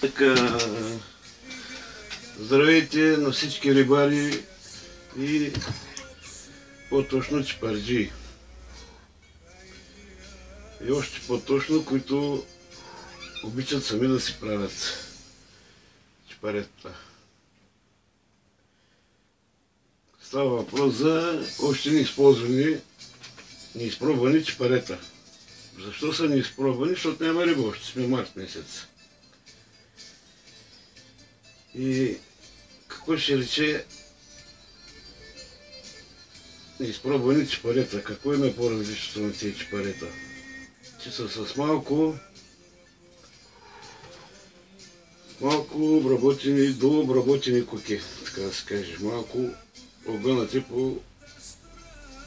Така, здравейте на всички рибари и по-точно чепарджии. И още по-точно, които обичат сами да си правят чепаретата. Става въпрос за още неизпробвани чепарета. Защо са неизпробвани? Защото няма риба, още сме март месец. И какво ще рече неизпробвани чепарета? Какво има по-различното на тези чепарета? Че са с малко обработени, дообработени куки, така да се каже. Малко огънати по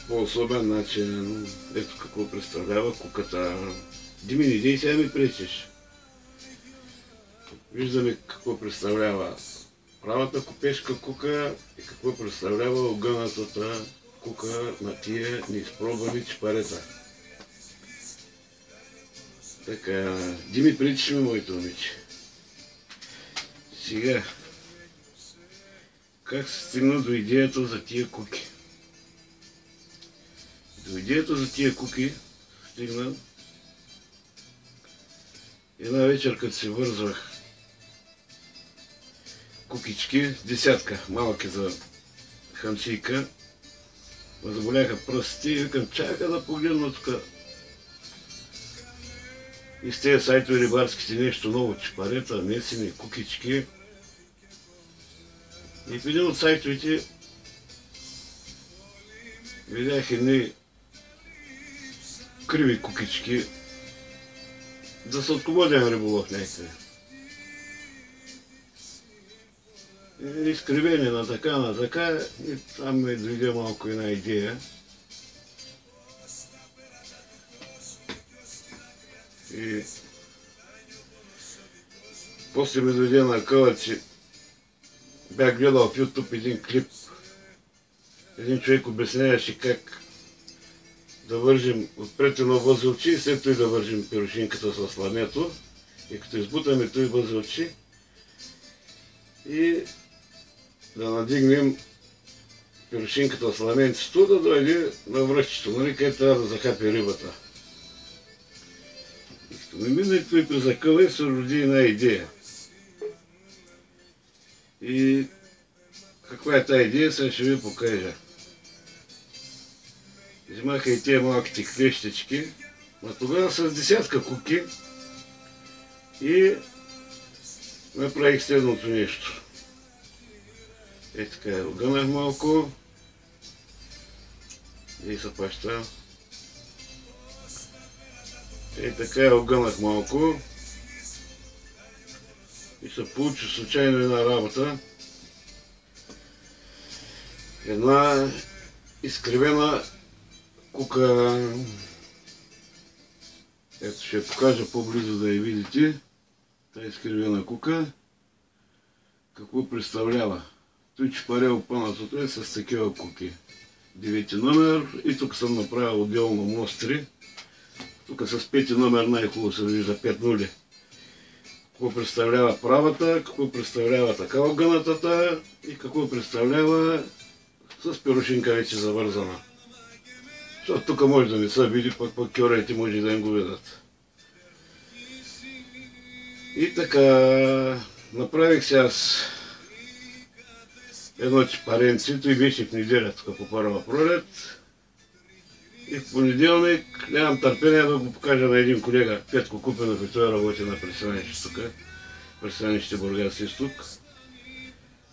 особен начин. Ето какво представлява куката. Дими, не дей сега ми пречиш. Виждаме какво представлява правата купешка кука и какво представлява огънатата кука на тия неизпробвани чепарета. Така, Дими, пречиш ми, моето момиче. Сега, как се стигна до идеята за тия куки? До идеята за тия куки стигна една вечер, като се вързвах кукички, десятка, малки за хамсийка, ме заболяха пръстите и викам, чака да погледна тук. И с тези сайтове рибарските нещо ново, чепарета, месени, кукички. И в един от сайтовете видях едни криви кукички за сладководен риболов някакви. Изкривени на така и там ме дойде малко една идея. И после ми дойде на къла, че бях гледал в YouTube един клип. Един човек обясняваше как да вържим отпред едно възелче и след това да вържим пирушинката с ламето. И като избутаме той възелче и да надигнем пирушинката с ламенцето, да дойде на връщето, нали, където трябва да захапи рибата. И като ми мине той при закъла и се роди една идея. И каква е тази идея, сега ще ви покажа. Взимаха и тия малките клещички, но тогава с десятка куки и направих следното нещо. Е така, огънах малко и се паща. Е така, огънах малко и се получи случайно една работа. Една изкривена кука. Ето ще я покажа по-близо да я видите. Та изкривена кука. Какво представлява? Той чепаре опънатото е с такива куки. 9 номер и тук съм направил отделно мостри. Тук с 5 номер най-хубаво се вижда 5 нули. Какво представлява правата, какво представлява така огънатата и какво представлява с пирушинка вече завързана. Защото тук може да не се види, пък кьорите може да им го видят. И така, направих се аз едно чепаренце, той беше в неделя тук по първа пролет. И в понеделник нямам търпение да го покажа на един колега, Петко Купенов, и той работи на пристанище тук, пристанище Бургас изток.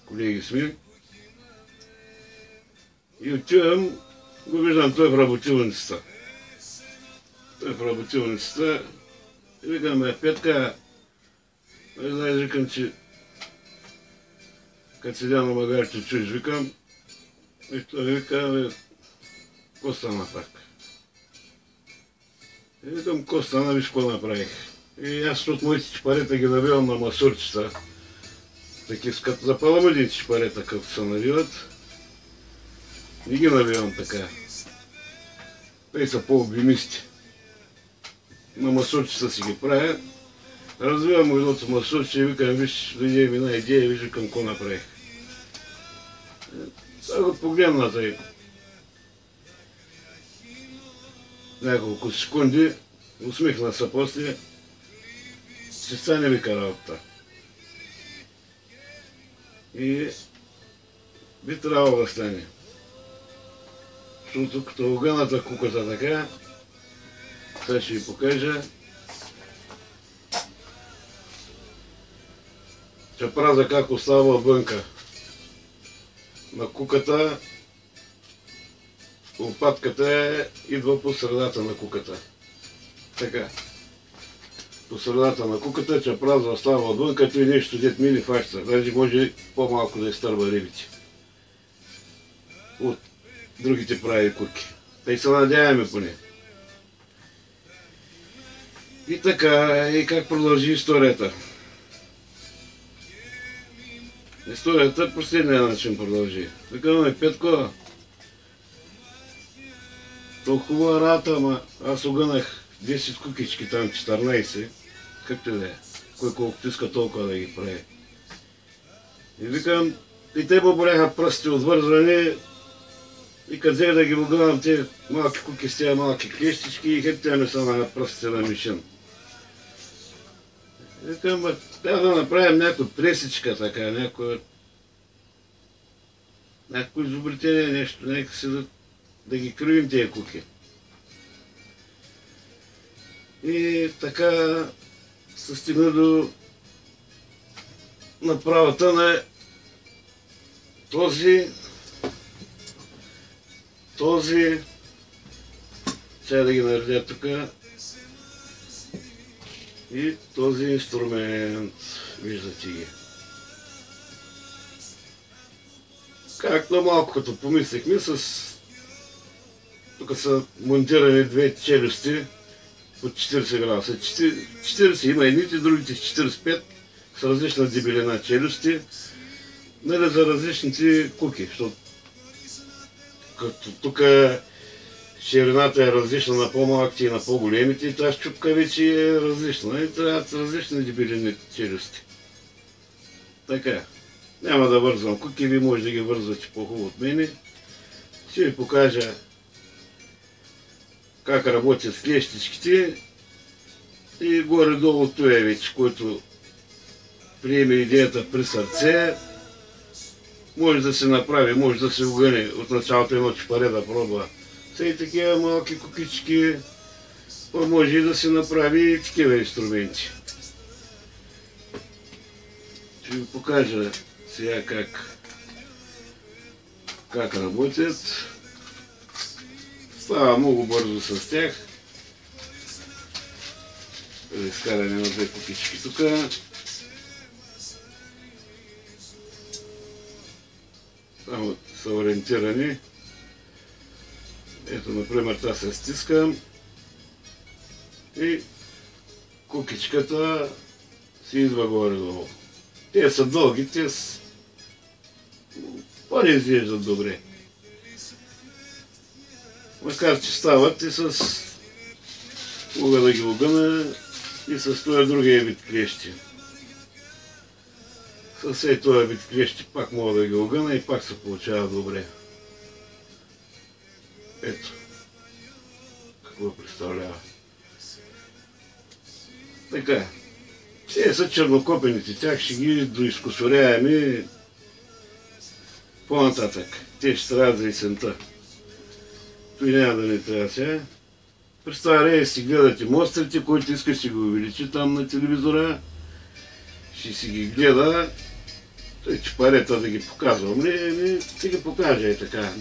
Колеги сме. И отивам, го виждам той в работилницата. И викам, Петка, знаеш, викам, че като седя на магарите чуеш, викам, и той вика, какво стана пак? И викам, какво стана, виж какво направих. И аз от моите чепарета ги навивам на масурчета. Такива като за паламъдните чепарета, като се навиват. И ги навивам така. Те са по-обемисти. На масурчета си ги правя. Развивам му едното масурче и викам, виж, дойде ми една идея, виж към какво направих. Сега го погледна тъй. Няколко секунди, усмихна се после, ще стане вика работа. И би трябвало да стане. Защото като огъната куката така, сега ще ви покажа. Чапраза как остава вънка. На куката лопатката идва по средата на куката. Така. По средата на куката чапраза остава отвън, като и нещо дет мини фаща. Даже може по-малко да изтърва рибите. От другите прави куки. Тъй се надяваме поне. И така, и как продължи историята. Историята последния начин продължи. Викаме, Петко, толкова рата, ама аз огънах 10 кукички, там 14, както да е, кой колкото иска толкова да ги прави. И викам, и те поболяха пръсти отвързвани, и къде да ги огънам те малки куки с тези малки клещички и хептя ми са на пръстите на мишин. Викам, трябва да направим някаква пресичка така, някакво изобретение, нещо, нека си да ги кривим тези куки. И така се стигна до направата на този, сега да ги наредя тук, и този инструмент, виждате ги. Както малко като помислихме, тук са монтирани две челюсти от 40 градуса. 40 има едните, другите 45 с различна дебелина челюсти, нали, за различните куки, защото като тук ширината е различна на по-малките и на по-големите, и тази чупка вече е различна. И трябват различни дебелини челюсти. Така. Няма да вързвам куки, ви може да ги вързвате по-хубаво от мене. Ще ви покажа как работят клещичките и горе-долу това е вече, който приеме идеята при сърце. Може да се направи, може да се огъне от началото едно чупаре да пробва. Са и такива малки кукички, може и да се направи и такива инструменти. Ще ви покажа сега как работят. Става много бързо с тях. Да изкараме на две кукички тук. Само са ориентирани. Ето, например, тази се стискам и кукичката си идва горе-долу. Те са дълги, те не изглеждат добре. Макар че стават и мога да ги огъна и с този другия вид клещи. С този вид клещи пак мога да ги огъна и пак се получава добре. Ето какво представлява. Така. Те са чернокопените, тях ще ги доизкусоряваме по-нататък. Те ще трябва за есента. Той няма да не трябва сега. Представя, си гледате монстрите, който иска си го увеличи там на телевизора. Ще си ги гледа. Той чупарета да ги показвам. Ще ги покажа и така.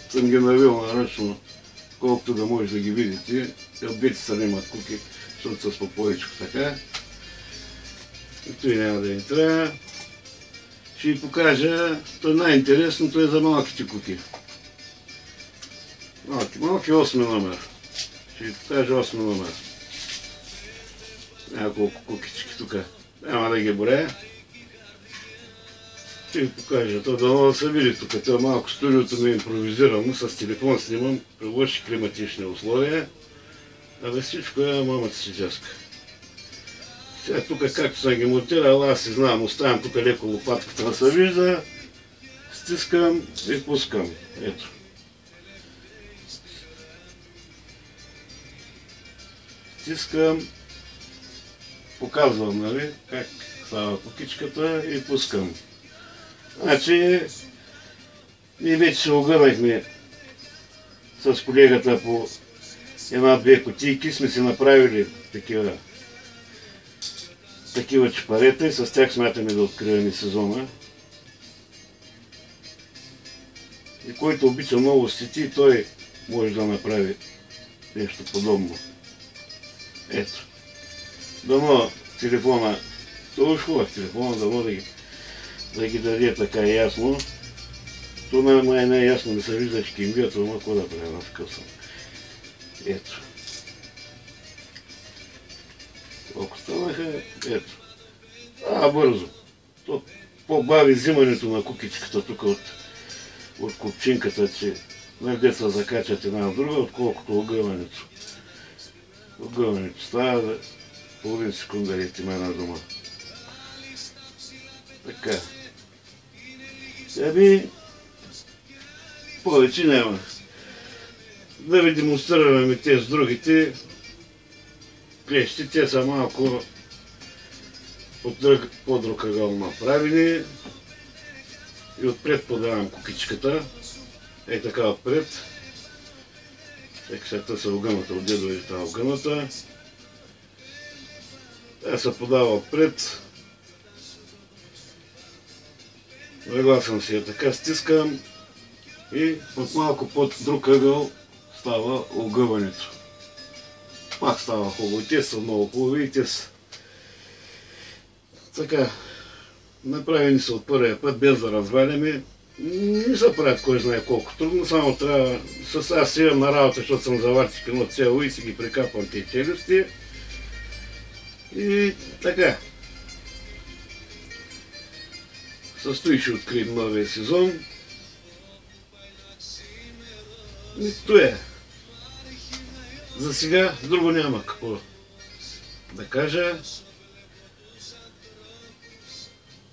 Съм ги навил наръчно, колкото да може да ги видите. Те от двете страни имат куки, защото са с по-повечко така. И той няма да ни трябва. Ще ви покажа, то най-интересното е за малките куки. Малки 8 номер. Ще ви покажа 8 номер. Няколко кукички тук. Няма да ги боря. Ще ви покажа. То дано да се види тук. Това малко студиото ми е импровизирано. С телефон снимам при лоши климатични условия. Абе всичко е мамата си джаска. Сега тук както съм ги монтирал, аз си знам, оставям тук леко лопатката да се вижда, стискам и пускам. Ето. Стискам, показвам, нали, как става кукичката и пускам. Значи, ние вече се огънахме с колегата по една-две кутийки, сме си направили такива чепарета и с тях смятаме да откриваме сезона. И който обича много сети, той може да направи нещо подобно. Ето. Дано телефона, това е хубав телефона, дано да ги даде така ясно. То не е ясно, не се вижда шкембията, но какво да правя на такъв съм. Ето. Колко станаха, ето. Бързо. То по-бави взимането на кукичката тук от купчинката, че не се закачат една в друга, отколкото огъването. Огъването става за половин секунда и има една дума. Така. Повече няма. Да ви демонстрираме те с другите клещи. Те са малко по-друг ъгъл направени. И отпред подавам кукичката. Ей така отпред. Сега са огъната, от дедовете тази огъната. Тя се подава отпред. Нагласам си я така, стискам и от малко под друг ъгъл става огъването. Пак става хубаво. Те са много хубави и те са така направени са от първия път, без да разваляме. Не се правят кой знае колко трудно, само трябва аз си имам на работа, защото съм заварчик едно цяло и си ги прикапвам тези челюсти. И така. Състои ще открием новия сезон. И то е. За сега друго няма какво да кажа.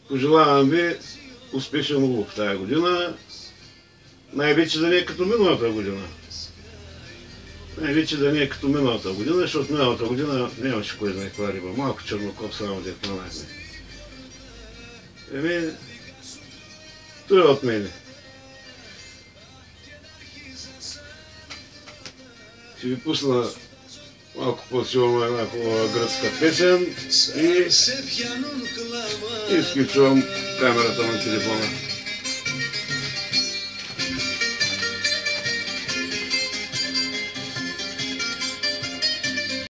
Пожелавам ви успешен улов тази година. Най-вече да не е като миналата година. Най-вече да не е като миналата година, защото миналата година нямаше кой знае каква риба. Малко чернокоп само дет нанахме. Това е от мене. Ще ви пусна малко по-силно една хубава гръцка песен и изключвам камерата на телефона.